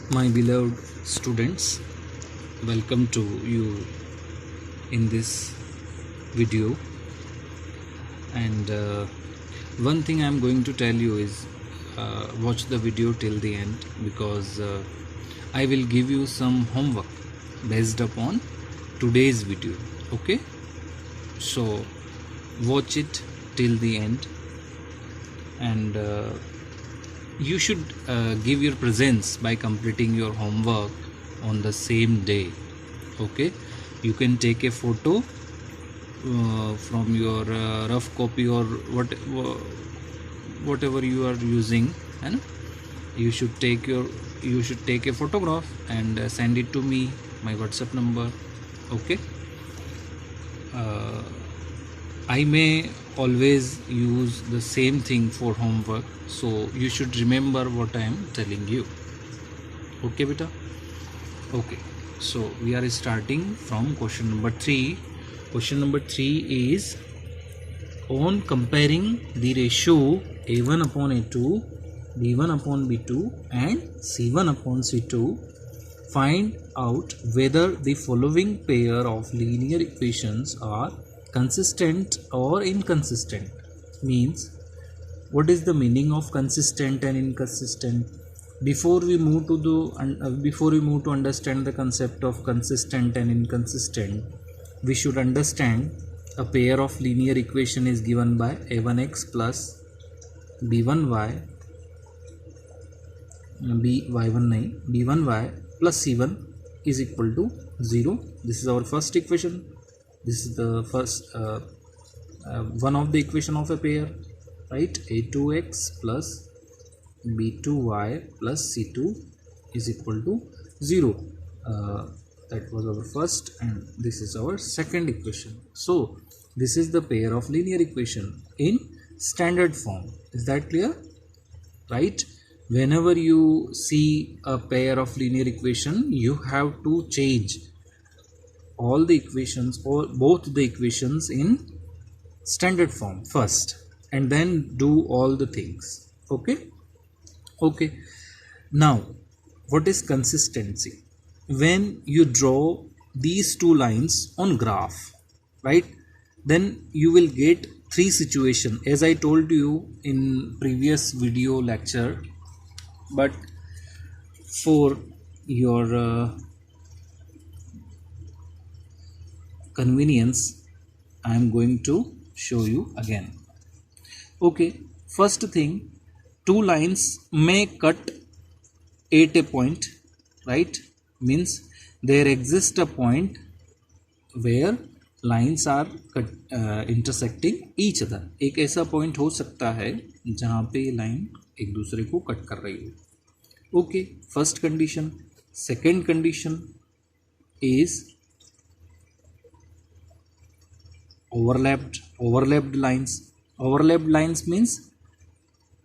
My beloved students, welcome to you in this video. And one thing I'm going to tell you is watch the video till the end, because I will give you some homework based upon today's video. Okay, so watch it till the end, and you should give your presence by completing your homework on the same day. Okay, you can take a photo from your rough copy or whatever you are using, and you should take a photograph and send it to me, my WhatsApp number. Okay, I may always use the same thing for homework, so you should remember what I am telling you. Okay beta. Okay, so we are starting from question number 3. Question number 3 is, on comparing the ratio A1 upon A2, B1 upon B2 and C1 upon C2, find out whether the following pair of linear equations are consistent or inconsistent. Means, what is the meaning of consistent and inconsistent? Before we move to understand the concept of consistent and inconsistent, we should understand a pair of linear equation is given by a1x plus b1y b1y plus c1 is equal to 0. This is our first equation. This is the first one of the equation of a pair, right? a2x plus b2y plus c2 is equal to 0. That was our first, and this is our second equation. So this is the pair of linear equation in standard form. Is that clear? Right? Whenever you see a pair of linear equation, you have to change all the equations or both the equations in standard form first, and then do all the things. Okay, now what is consistency? When you draw these two lines on graph, right, then you will get three situations, as I told you in previous video lecture, but for your convenience I am going to show you again. Okay, first thing, two lines may cut at a point, right? Means there exists a point where lines are intersecting each other. एक ऐसा point हो सकता है जहाँ पे line एक दूसरे को कट कर रही हो. Okay, first condition. Second condition is overlapped lines. Overlapped lines means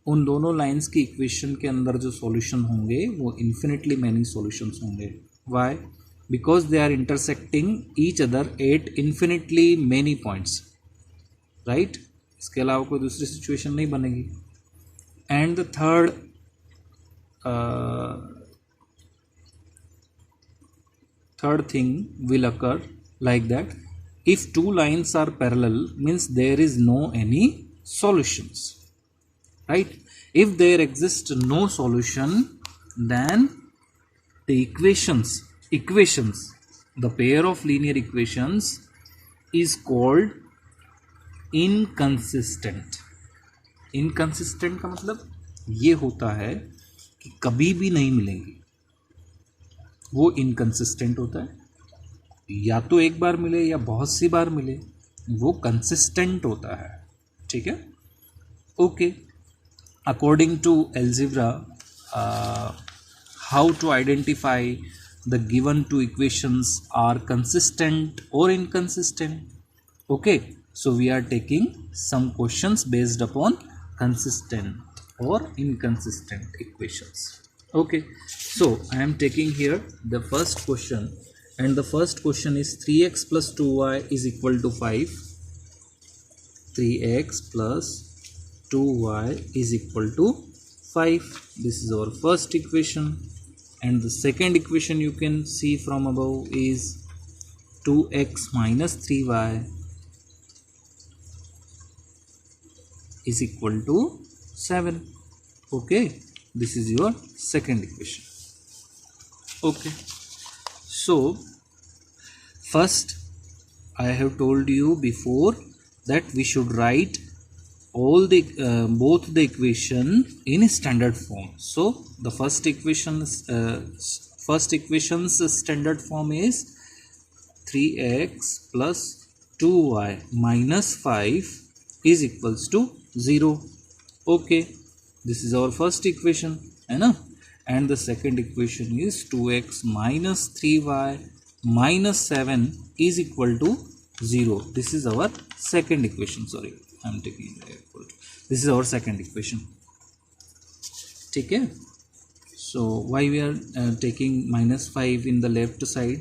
उन दोनों लाइंस की इक्वेशन के अंदर जो सॉल्यूशन होंगे वो इन्फिनिटली मैनी सॉल्यूशंस होंगे. Why? Because they are intersecting each other at infinitely many points, right? इसके अलावा कोई दूसरी सिचुएशन नहीं बनेगी. And the third thing will occur like that. If two lines are parallel, means there is no any solutions, right? If there exists no solution, then the equations, the pair of linear equations is called inconsistent. Inconsistent का मतलब ये होता है कि कभी भी नहीं मिलेंगी, वो inconsistent होता है. या तो एक बार मिले या बहुत सी बार मिले, वो consistent होता है. ठीक है? Okay. According to algebra, how to identify the given two equations are consistent or inconsistent? Okay, so we are taking some questions based upon consistent or inconsistent equations. Okay, so I am taking here the first question, and the first question is 3x plus 2y is equal to 5. 3x plus 2y is equal to 5. This is our first equation. and the second equation you can see from above is 2x minus 3y is equal to 7. Okay, this is your second equation. Okay, so first I have told you before that we should write all the both the equation in standard form. So the first equation's standard form is 3x plus 2y minus 5 is equals to 0. Okay, this is our first equation, है ना? And the second equation is 2x minus 3y minus 7 is equal to 0. This is our second equation. Sorry, I am taking it equal to. This is our second equation. ठीक है? So why we are taking minus 5 in the left side?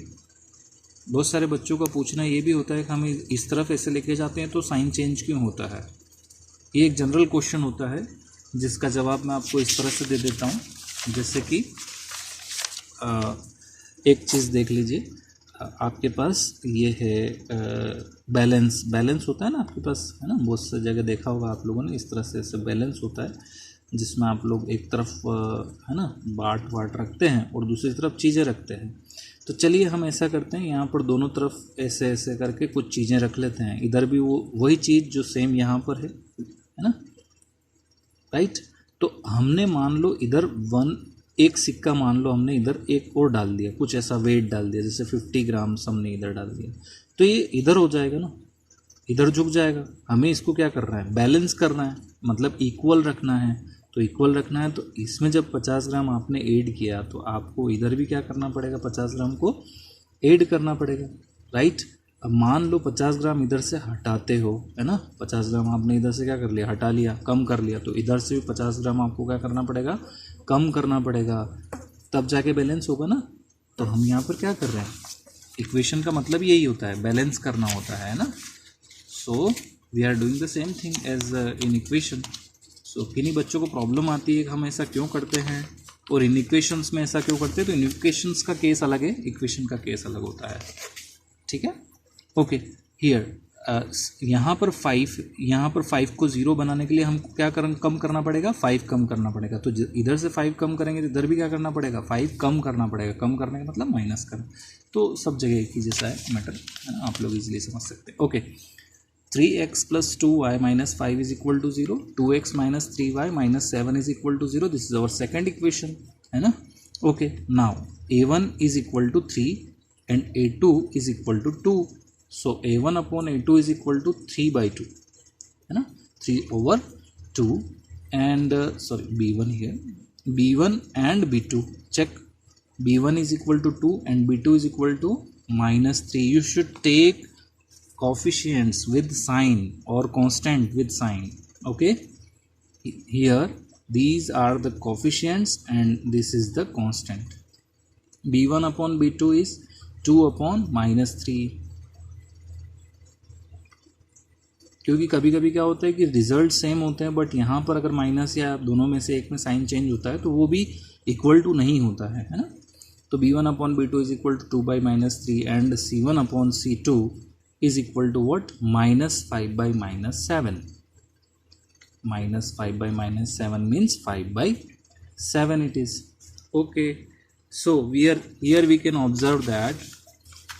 बहुत सारे बच्चों का पूछना ये भी होता है कि हम इस तरफ ऐसे लेके जाते हैं तो साइन चेंज क्यों होता है. ये एक जनरल क्वेश्चन होता है जिसका जवाब मैं आपको इस तरह से दे देता हूँ. जैसे कि एक चीज़ देख लीजिए, आपके पास ये है बैलेंस होता है ना आपके पास, है ना? बहुत सी जगह देखा होगा आप लोगों ने, इस तरह से ऐसे बैलेंस होता है जिसमें आप लोग एक तरफ है ना बाट रखते हैं और दूसरी तरफ चीज़ें रखते हैं. तो चलिए हम ऐसा करते हैं, यहाँ पर दोनों तरफ ऐसे ऐसे करके कुछ चीज़ें रख लेते हैं. इधर भी वही चीज़ जो सेम यहाँ पर है ना, राइट? तो हमने मान लो इधर एक सिक्का मान लो हमने इधर एक और डाल दिया, कुछ ऐसा वेट डाल दिया, जैसे 50 ग्राम हमने इधर डाल दिया, तो ये इधर हो जाएगा ना, इधर झुक जाएगा. हमें इसको क्या करना है, बैलेंस करना है, मतलब इक्वल रखना है. तो इक्वल रखना है तो इसमें जब 50 ग्राम आपने ऐड किया तो आपको इधर भी क्या करना पड़ेगा, 50 ग्राम को ऐड करना पड़ेगा, राइट? अब मान लो 50 ग्राम इधर से हटाते हो, है ना, 50 ग्राम आपने इधर से क्या कर लिया, हटा लिया, कम कर लिया, तो इधर से भी 50 ग्राम आपको क्या करना पड़ेगा, कम करना पड़ेगा, तब जाके बैलेंस होगा ना. तो हम यहाँ पर क्या कर रहे हैं, इक्वेशन का मतलब यही होता है, बैलेंस करना होता है ना. So we are doing the same thing as in equation. So किन्हीं बच्चों को प्रॉब्लम आती है कि हम ऐसा क्यों करते हैं और इन इक्वेशंस में ऐसा क्यों करते हैं. तो इन इक्वेशंस का केस अलग है, इक्वेशन का केस अलग होता है. ठीक है, ओके. हियर यहाँ पर 5 को 0 बनाने के लिए हमको क्या कम करना पड़ेगा, 5 कम करना पड़ेगा. तो इधर से 5 कम करेंगे तो इधर भी क्या करना पड़ेगा, 5 कम करना पड़ेगा. कम करने का मतलब माइनस करना. तो सब जगह एक ही जैसा है मैटर, है ना, आप लोग इजीली समझ सकते हैं. Okay, 3x plus 2y minus 5 is equal to 0. 2x minus 3y minus 7 is equal to 0. This is our second equation, है ना. Okay, now a1 is equal to 3 and a2 is equal to 2. So a1 upon a2 is equal to 3 by 2, है ना, 3 over 2. And b1 here, b1 and b2, check. b1 is equal to 2 and b2 is equal to minus 3. You should take coefficients with sign or constant with sign. Okay, here these are the coefficients and this is the constant. b1 upon b2 is 2 upon minus 3. क्योंकि कभी कभी क्या होता है कि result same होते हैं but यहाँ पर अगर माइनस या दोनों में से एक में साइन चेंज होता है तो वो भी इक्वल टू नहीं होता है ना. तो b1 upon b2 is equal to 2 by minus 3 and c1 upon c2 is equal to what, minus 5 by minus 7. Minus 5 by minus 7 means 5 by 7 it is. Okay, so here we can observe that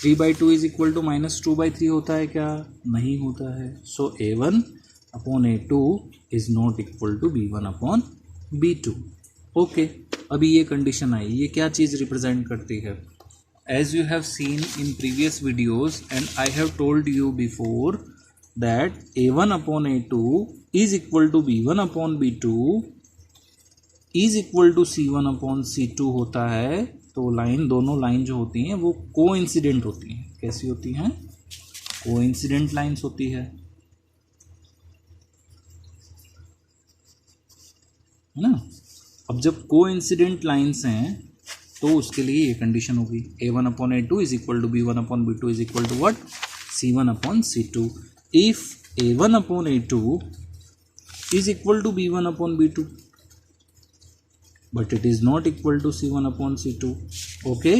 3 by 2 is equal to minus 2 by 3 होता है क्या, नहीं होता है. So a1 upon a2 is not equal to b1 upon b2. Okay, अभी ये condition आई, ये क्या चीज़ रिप्रेजेंट करती है. As you have seen in previous videos and I have told you before that a1 upon a2 is equal to b1 upon b2 is equal to c1 upon c2 होता है. तो line, दोनों line जो होती हैं वो coincident होती हैं. कैसी होती हैं, कोइंसिडेंट लाइंस होती है ना. अब जब कोइंसिडेंट लाइंस हैं तो उसके लिए ये कंडीशन होगी, a1 upon a2 is equal to b1 upon b2 is equal to what, c1 upon c2. If a1 upon a2 is equal to b1 upon b2, but it is not equal to C1 upon C2. Okay,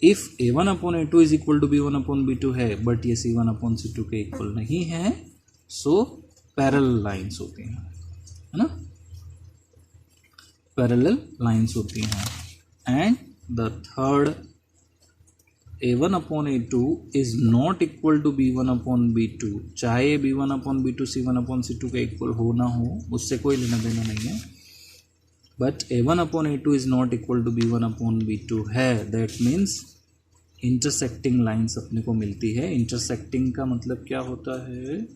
if A1 upon A2 is equal to B1 upon B2 है, but ये C1 upon C2 के equal नहीं है, so parallel lines होती हैं, है ना, parallel lines होती हैं. And the third, A1 upon A2 is not equal to B1 upon B2. चाहे B1 upon B2 C1 upon C2 का इक्वल हो ना हो, उससे कोई लेना देना नहीं है, but A1 upon A2 is not equal to B1 upon B2 है. दैट मीन्स इंटरसेक्टिंग लाइन्स अपने को मिलती है. इंटरसेक्टिंग का मतलब क्या होता है?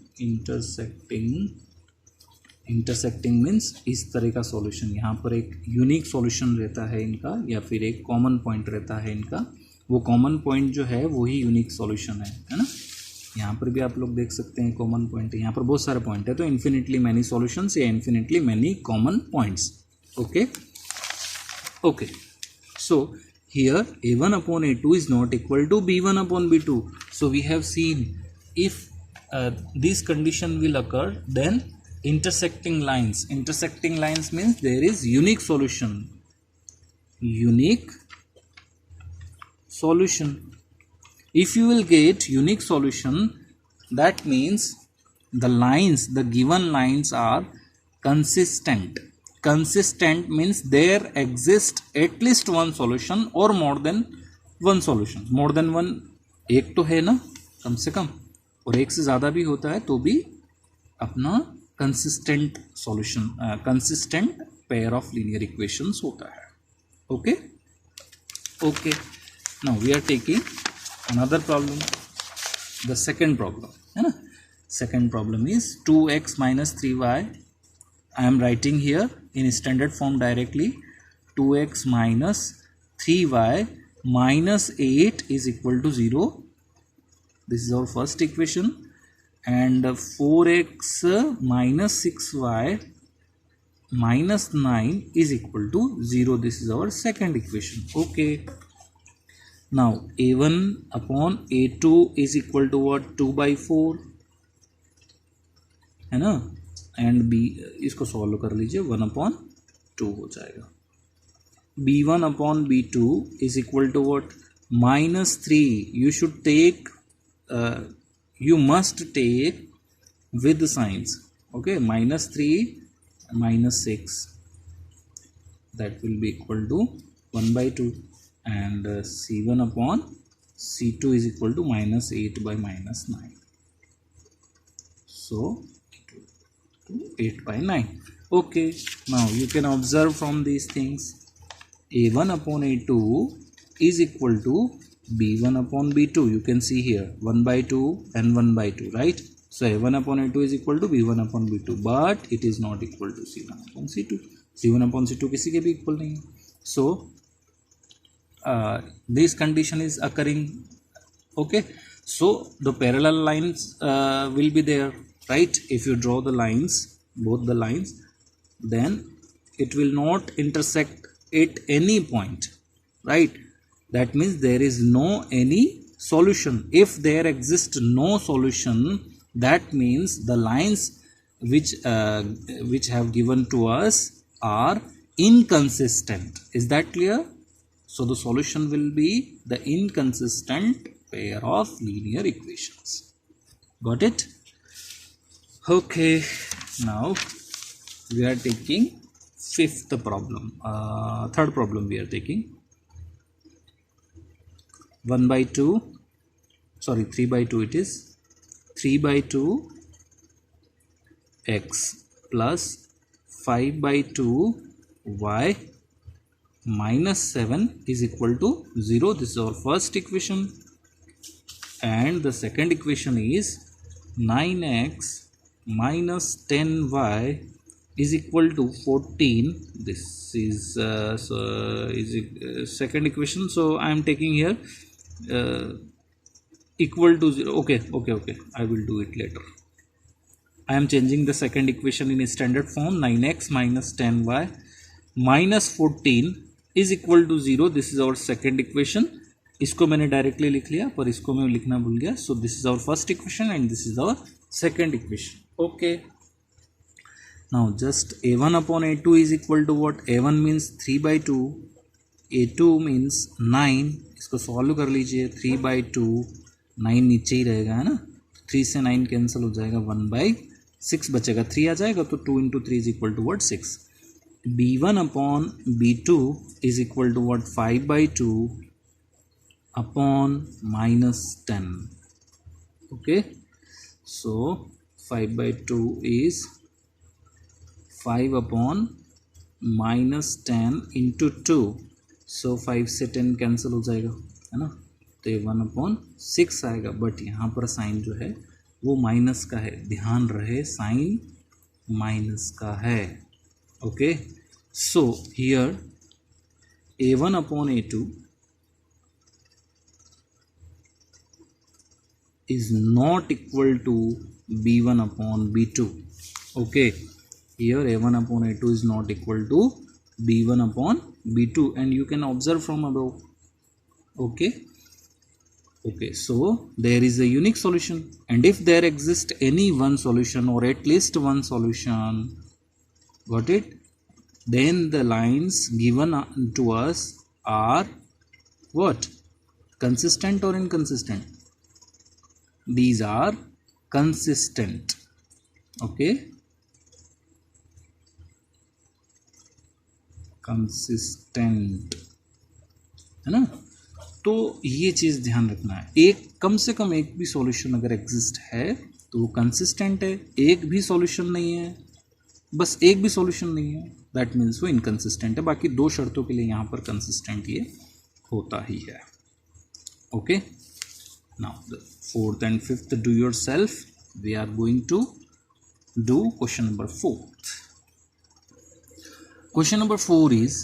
इंटरसेक्टिंग मीन्स इस तरह का सॉल्यूशन. यहाँ पर एक यूनिक सॉल्यूशन रहता है इनका, या फिर एक कॉमन पॉइंट रहता है इनका. वो कॉमन पॉइंट जो है वही यूनिक सॉल्यूशन है ना. यहाँ पर भी आप लोग देख सकते हैं कॉमन पॉइंट है. यहाँ पर बहुत सारे पॉइंट है, तो इन्फिनिटली मैनी सॉल्यूशंस या infinitely many common points. Okay okay, so here A1 upon A2 is not equal to B1 upon B2. So we have seen if this condition will occur, then intersecting lines means there is unique solution. If you will get unique solution, that means the given lines are consistent. Consistent means there exists at least one solution or more than one solution. More than one, एक तो है ना कम से कम, और एक से ज़्यादा भी होता है तो भी अपना consistent solution, consistent pair of linear equations होता है. Okay, okay. Now we are taking another problem, the second problem, है ना. Second problem is 2x minus 3y. I am writing here in standard form directly. 2x minus 3y minus 8 is equal to 0. This is our first equation. And 4x minus 6y minus 9 is equal to 0. This is our second equation. Okay. Now A1 upon A2 is equal to what? 2 by 4, है ना. And B, इसको solve कर लीजिए, 1 upon 2 हो जाएगा. B1 upon B2 is equal to what? -3. You should take, you must take with signs. Okay, -3 -6, that will be equal to 1 by 2. And C1 upon C2 is equal to -8 by -9. So 8 by 9. Okay, now you can observe from these things. A1 upon A2 is equal to B1 upon B2. You can see here 1 by 2 and 1 by 2, right? So A1 upon A2 is equal to B1 upon B2, but it is not equal to C1 upon C2. C1 upon C2 किसी के भी equal नहीं है. So this condition is occurring. Okay, so the parallel lines will be there, right? If you draw the lines, both the lines, then it will not intersect at any point, right? That means there is no any solution. If there exists no solution, that means the lines which have given to us are inconsistent. Is that clear? So the solution will be the inconsistent pair of linear equations. Got it? Okay, now we are taking fifth problem, third problem we are taking. 1 by 2, sorry, 3 by 2 it is. 3 by 2 x plus 5 by 2 y minus 7 is equal to 0. This is our first equation. And the second equation is 9x minus 10y is equal to 14. This is second equation. So I am taking here equal to 0. Okay, I will do it later. I am changing the second equation in a standard form. 9x minus 10y minus 14 is equal to 0. This is our second equation. इसको मैंने directly लिख लिया, पर इसको मैं लिखना भूल गया. So this is our first equation and this is our second equation. Okay, Now just a1 upon a2 is equal to what? a1 means 3/2, a2 means 9. इसको सॉल्व कर लीजिए. 3/2, 9 नीचे ही रहेगा है ना. 3 से 9 कैंसिल हो जाएगा. 1/6 बचेगा. 3 आ जाएगा तो 2 into 3 is equal to what? 6. b1 upon b2 is equal to what? 5/2 upon -10. Okay, so 5/2 is 5 upon -10 into 2. सो 5 से 10 कैंसिल हो जाएगा है ना. तो ये 1/6 आएगा. बट यहाँ पर साइन जो है वो माइनस का है. ध्यान रहे साइन माइनस का है. Okay, so here a1 upon a2 is not equal to b1 upon b2. Okay, here a1 upon a2 is not equal to b1 upon b2, and you can observe from above. Okay, so there is a unique solution, and if there exists any one solution or at least one solution, got it, then the lines given to us are what? Consistent or inconsistent? These are consistent. Okay, consistent है ना. तो ये चीज़ ध्यान रखना है. एक कम से कम एक भी सॉल्यूशन अगर एग्जिस्ट है तो वो कंसिस्टेंट है. एक भी सॉल्यूशन नहीं है, बस एक भी सॉल्यूशन नहीं है, दैट मीन्स वो इनकंसिस्टेंट है. बाकी दो शर्तों के लिए यहाँ पर कंसिस्टेंट ये होता ही है. Okay, now the fourth and fifth do yourself. We are going to do question number 4. Question number 4 is,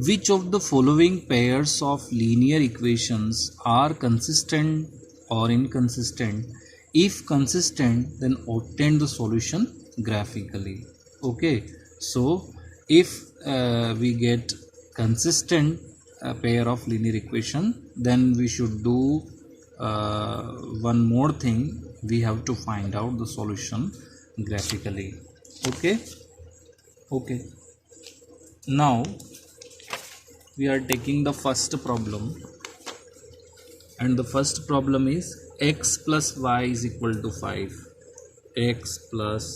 which of the following pairs of linear equations are consistent or inconsistent? If consistent, then obtain the solution graphically. Okay, so if we get consistent pair of linear equation, then we should do one more thing. We have to find out the solution graphically. Okay. Now we are taking the first problem, and the first problem is x plus y is equal to 5. X plus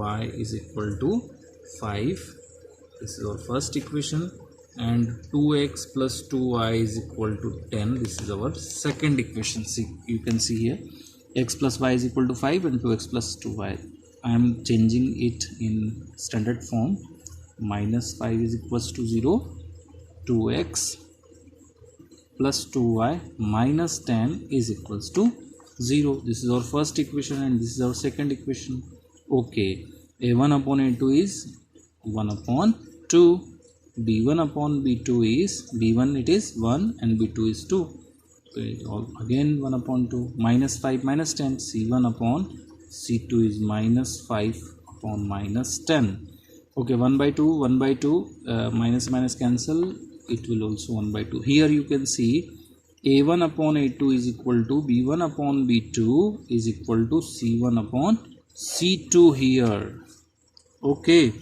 y is equal to 5. This is our first equation. And 2x plus 2y is equal to 10. This is our second equation. See, you can see here x plus y is equal to 5 and 2x plus 2y. I am changing it in standard form. Minus 5 is equals to 0, 2x plus 2y minus 10 is equals to 0. This is our first equation and this is our second equation. Okay, a1 upon a2 is 1 upon 2. b1 upon b2 is, b1 it is 1 and b2 is 2. So again 1 upon 2. Minus 5 minus 10, c1 upon c2 is minus 5 upon minus 10. Okay, 1/2, 1/2, minus cancel, it will also 1/2. Here you can see a1 upon a2 is equal to b1 upon b2 is equal to c1 upon c2 here. Okay,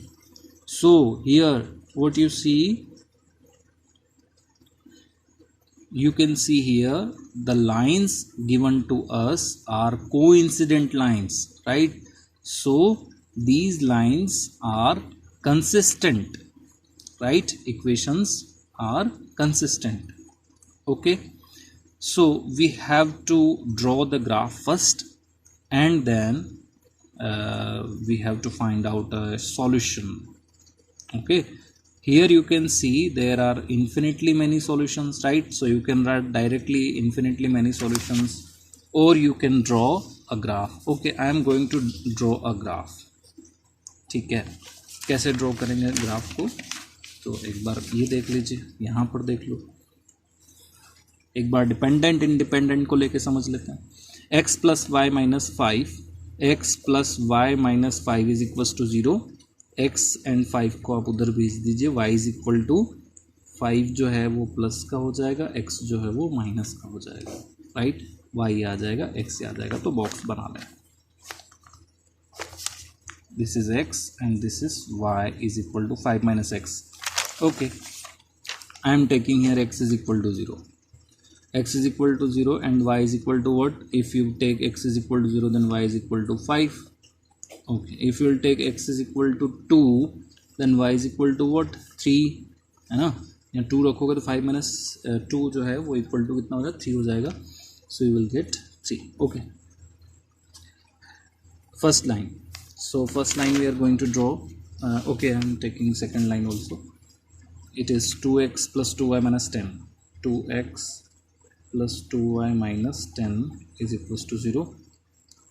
so here what you see, you can see here the lines given to us are coincident lines, right? So these lines are consistent, right? Equations are consistent. Okay, so we have to draw the graph first, and then we have to find out a solution. Okay, here you can see there are infinitely many solutions, right? So you can write directly infinitely many solutions, or you can draw a graph. Okay, I am going to draw a graph. ठीक है, कैसे draw करेंगे graph को, तो एक बार ये देख लीजिए, यहाँ पर देख लो. एक बार डिपेंडेंट इंडिपेंडेंट को लेके समझ लेते हैं. x plus y minus 5, x plus y minus 5 is equals to 0. x and 5 को आप उधर भेज दीजिए. y इज इक्वल टू 5 जो है वो प्लस का हो जाएगा, x जो है वो माइनस का हो जाएगा, राइट? y आ जाएगा, x आ जाएगा. तो बॉक्स बना लें. this is x and this is y is equal to 5 minus x. Okay, I am taking here x is equal to 0. X is equal to 0 and y is equal to what? If you take x is equal to 0, then y is equal to 5. Okay, if you will take x is equal to 2, then y is equal to what? 3, है ना? यहाँ 2 रखोगे तो 5 minus 2 जो है वो equal to कितना हो जाएगा? 3 हो जाएगा. So you will get 3. Okay. First line. So first line we are going to draw. Okay, I am taking second line also. It is 2x plus 2y minus 10. 2x plus 2y minus 10 is equals to 0.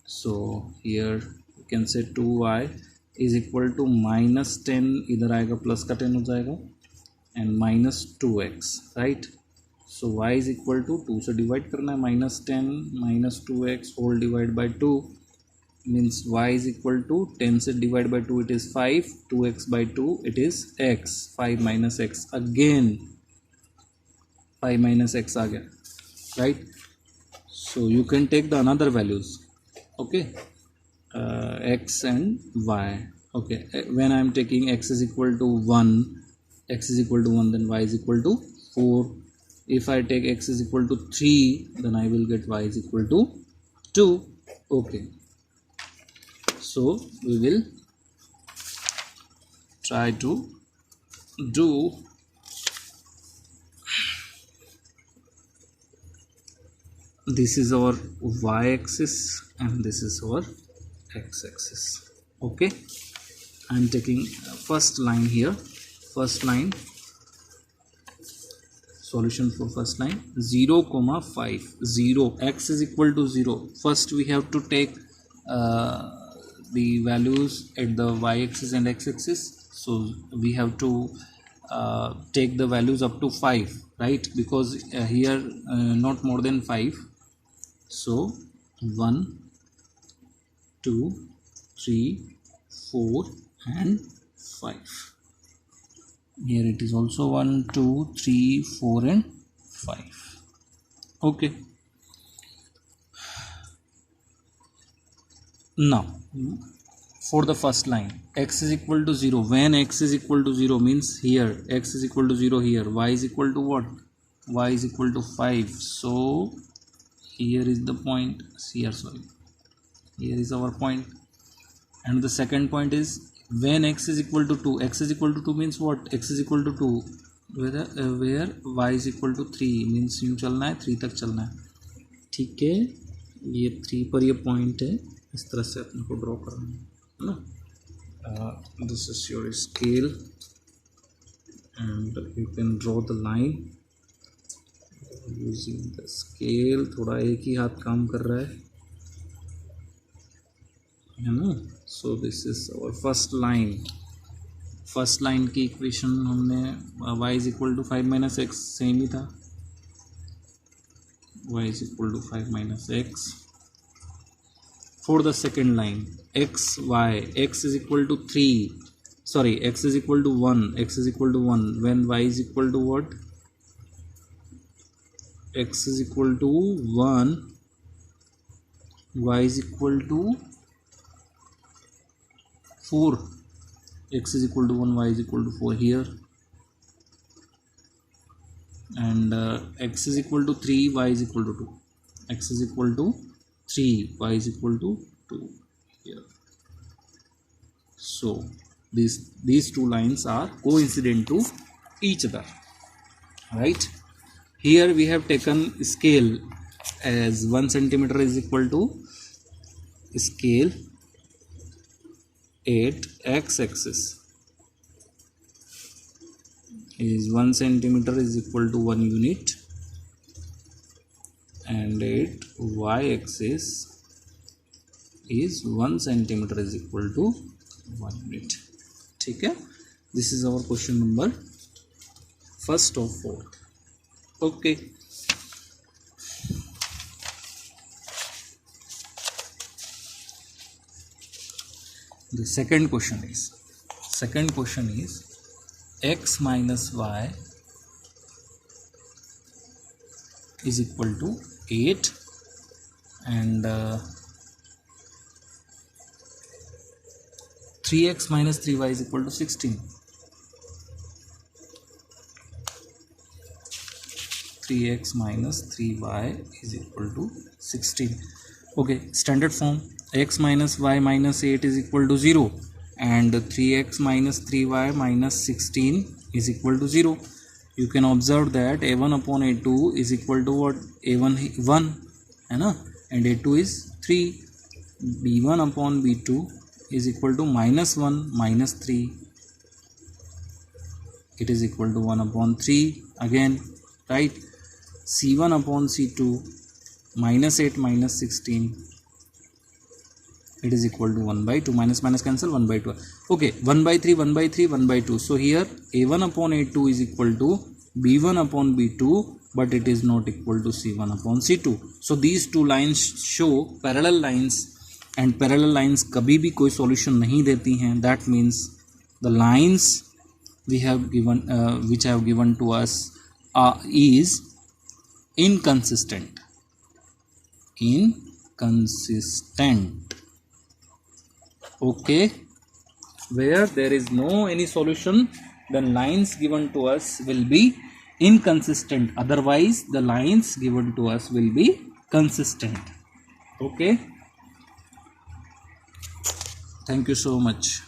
So here you can say 2y is equal to minus 10, इधर आएगा plus का 10 हो जाएगा, and minus 2x, right? So y is equal to 2 से divide करना है, minus 10 minus 2x whole divided by 2 means y is equal to 10 से divide by 2 it is 5, 2x by 2 it is x, 5 minus x, again 5 minus x आ गया, right? So you can take the another values, okay, x and y. Okay, when I am taking x is equal to 1, x is equal to 1, then y is equal to 4. If I take x is equal to 3, then I will get y is equal to 2. Okay, so we will try to do this is our y-axis and this is our x-axis. Okay, I am taking first line here. First line, solution for first line, 0 comma 5, 0, x is equal to 0. First we have to take the values at the y-axis and x-axis. So we have to take the values up to 5, right? Because here not more than 5. So 1, 2, 3, 4 and 5. Here it is also 1, 2, 3, 4 and 5. Okay. Now for the first line, x is equal to 0. When x is equal to 0 means here x is equal to 0, here y is equal to what? Y is equal to 5. So here is the point, here is our point. And the second point is when x is equal to 2. X is equal to 2 means what? X is equal to 2 where y is equal to 3 means यूँ चलना है, 3 तक चलना है. ठीक है, ये 3 पर ये पॉइंट है, इस तरह से अपने को ड्रॉ करना है ना. This is your scale and you can draw the line using the scale. थोड़ा एक ही हाथ काम कर रहा है ना. So this is our first line. First line की इक्वेशन हमने y is equal to 5 minus x same ही था, y is equal to 5 minus x. For the second line, x is equal to 3, sorry, x is equal to 1, x is equal to 1 when y is equal to what? X is equal to 1, y is equal to 4, x is equal to 1, y is equal to 4 here, and x is equal to 3, y is equal to 2, x is equal to 3, y is equal to 2 here. So these two lines are coincident to each other, right? Here we have taken scale as 1 centimeter is equal to scale at x-axis is 1 centimeter is equal to 1 unit, and at y-axis is 1 centimeter is equal to 1 unit. ठीक है, this is our question number first of 4. Okay. The second question is x minus y is equal to 8 and 3x minus 3y is equal to 16. 3x minus 3y is equal to 16. Okay, standard form, x minus y minus 8 is equal to 0 and 3x minus 3y minus 16 is equal to 0. You can observe that a1 upon a2 is equal to what? a1 1 है ना, and a2 is 3. b1 upon b2 is equal to minus 1 minus 3. It is equal to 1 upon 3 again, right? c1 upon c2 minus 8 minus 16, it is equal to 1 by 2. Minus minus cancel, 1 by 2. Okay, 1 by 3, 1 by 3, 1 by 2. So here a1 upon a2 is equal to b1 upon b2, but it is not equal to c1 upon c2. So these two lines show parallel lines, and parallel lines कभी भी कोई solution नहीं देती हैं. That means the lines we have given which have given to us is inconsistent. Okay, where there is no any solution, then lines given to us will be inconsistent. Otherwise the lines given to us will be consistent. Okay, thank you so much.